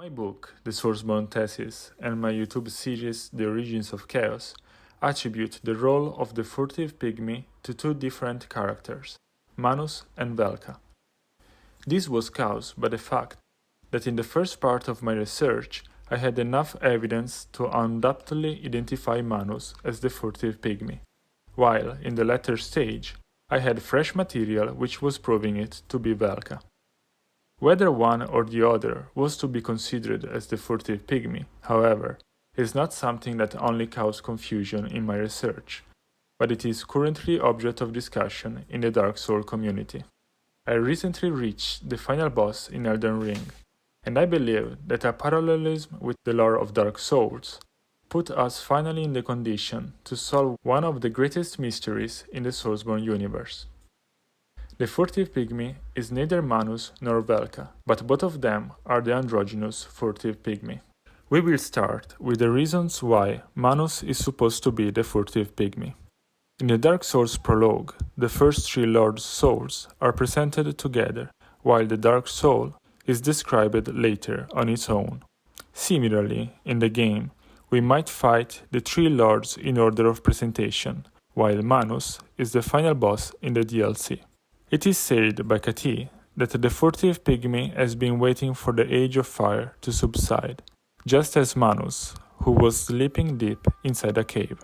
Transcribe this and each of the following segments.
My book, The SoulsBorne Thesis, and my YouTube series, The Origins of Chaos, attribute the role of the Furtive Pygmy to two different characters, Manus and Velka. This was caused by the fact that in the first part of my research, I had enough evidence to undoubtedly identify Manus as the Furtive Pygmy, while in the latter stage, I had fresh material which was proving it to be Velka. Whether one or the other was to be considered as the Furtive Pygmy, however, is not something that only caused confusion in my research, but it is currently object of discussion in the Dark Souls community. I recently reached the final boss in Elden Ring, and I believe that a parallelism with the lore of Dark Souls put us finally in the condition to solve one of the greatest mysteries in the SoulsBorne universe. The Furtive Pygmy is neither Manus nor Velka, but both of them are the androgynous Furtive Pygmy. We will start with the reasons why Manus is supposed to be the Furtive Pygmy. In the Dark Souls prologue, the first three Lord's souls are presented together, while the Dark Soul is described later on its own. Similarly, in the game, we might fight the three Lords in order of presentation, while Manus is the final boss in the DLC. It is said by Kati that the Furtive Pygmy has been waiting for the Age of Fire to subside, just as Manus, who was sleeping deep inside a cave.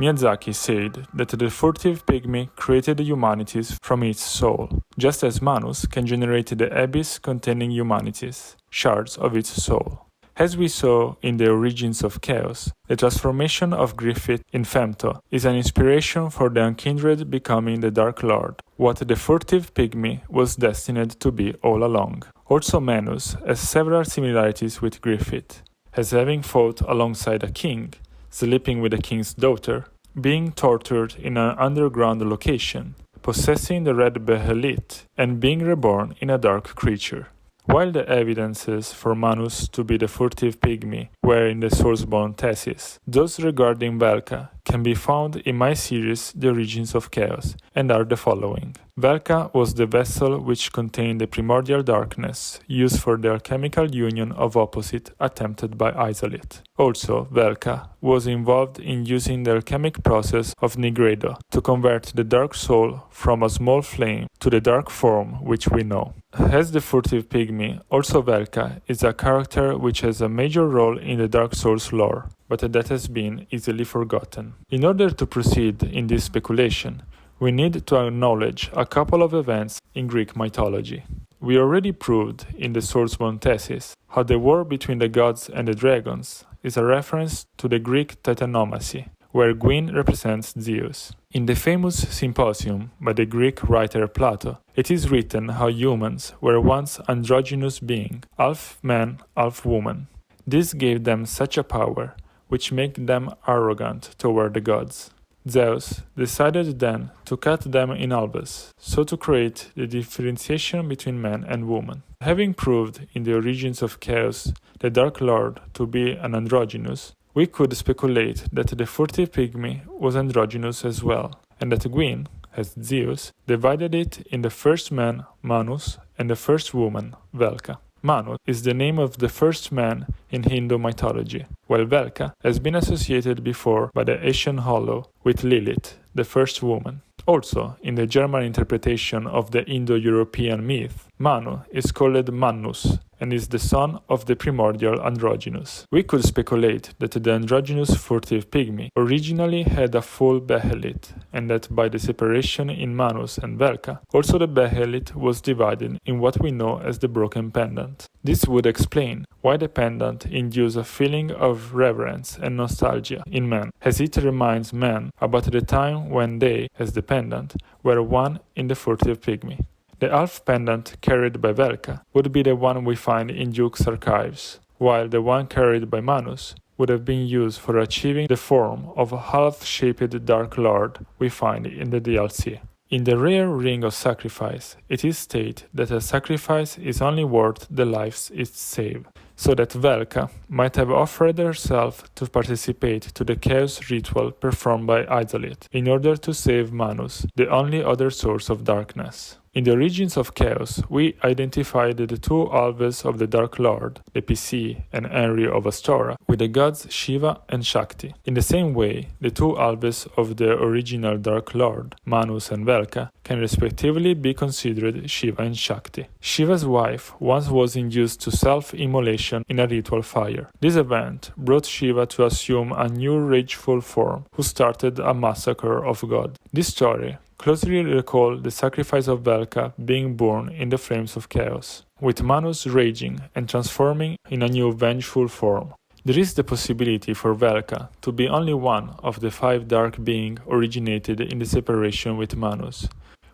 Miyazaki said that the Furtive Pygmy created the humanities from its soul, just as Manus can generate the abyss containing humanities, shards of its soul. As we saw in The Origins of Chaos, the transformation of Griffith in Femto is an inspiration for the Unkindred becoming the Dark Lord, what the Furtive Pygmy was destined to be all along. Also Manus has several similarities with Griffith, as having fought alongside a king, sleeping with a king's daughter, being tortured in an underground location, possessing the red behelit, and being reborn in a dark creature. While the evidences for Manus to be the Furtive Pygmy were in the SoulsBorne Thesis, those regarding Velka can be found in my series The Origins of Chaos, and are the following. Velka was the vessel which contained the primordial darkness, used for the alchemical union of opposite attempted by Isolate. Also, Velka was involved in using the alchemic process of Nigredo to convert the dark soul from a small flame to the dark form which we know. As the Furtive Pygmy, also Velka is a character which has a major role in the Dark Souls lore, but that has been easily forgotten. In order to proceed in this speculation, we need to acknowledge a couple of events in Greek mythology. We already proved in the SoulsBorne Thesis how the war between the gods and the dragons is a reference to the Greek Titanomacy, where Gwyn represents Zeus. In the famous Symposium by the Greek writer Plato, it is written how humans were once androgynous beings, half man, half woman. This gave them such a power, which made them arrogant toward the gods. Zeus decided then to cut them in halves, so to create the differentiation between man and woman. Having proved in the Origins of Chaos the Dark Lord to be an androgynous, we could speculate that the Furtive Pygmy was androgynous as well, and that Gwyn, as Zeus, divided it in the first man, Manus, and the first woman, Velka. Manus is the name of the first man in Hindu mythology, while Velka has been associated before by the Asian Hollow with Lilith, the first woman. Also, in the German interpretation of the Indo-European myth, Manu is called Mannus, and is the son of the primordial androgynous. We could speculate that the androgynous Furtive Pygmy originally had a full behelit, and that by the separation in Manus and Velka, also the behelit was divided in what we know as the broken pendant. This would explain why the pendant induces a feeling of reverence and nostalgia in men, as it reminds men about the time when they, as the pendant, were one in the Furtive Pygmy. The half pendant carried by Velka would be the one we find in Duke's archives, while the one carried by Manus would have been used for achieving the form of a half-shaped Dark Lord we find in the DLC. In the rare Ring of Sacrifice, it is stated that a sacrifice is only worth the lives it saves, so that Velka might have offered herself to participate to the chaos ritual performed by Isolate, in order to save Manus, the only other source of darkness. In the Origins of Chaos, we identified the two halves of the Dark Lord, the PC and Henry of Astora, with the gods Shiva and Shakti. In the same way, the two halves of the original Dark Lord, Manus and Velka, can respectively be considered Shiva and Shakti. Shiva's wife once was induced to self-immolation in a ritual fire. This event brought Shiva to assume a new rageful form, who started a massacre of gods. This story closely recalls the sacrifice of Velka being born in the flames of chaos, with Manus raging and transforming in a new vengeful form. There is the possibility for Velka to be only one of the 5 dark beings originated in the separation with Manus,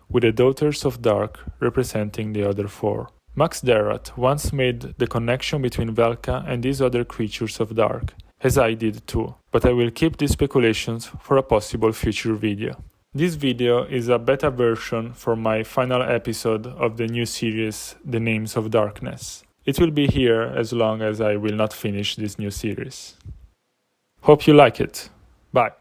with the Daughters of Dark representing the other 4. Max Derrath once made the connection between Velka and these other creatures of dark, as I did too, but I will keep these speculations for a possible future video. This video is a beta version for my final episode of the new series, The Names of Darkness. It will be here as long as I will not finish this new series. Hope you like it. Bye.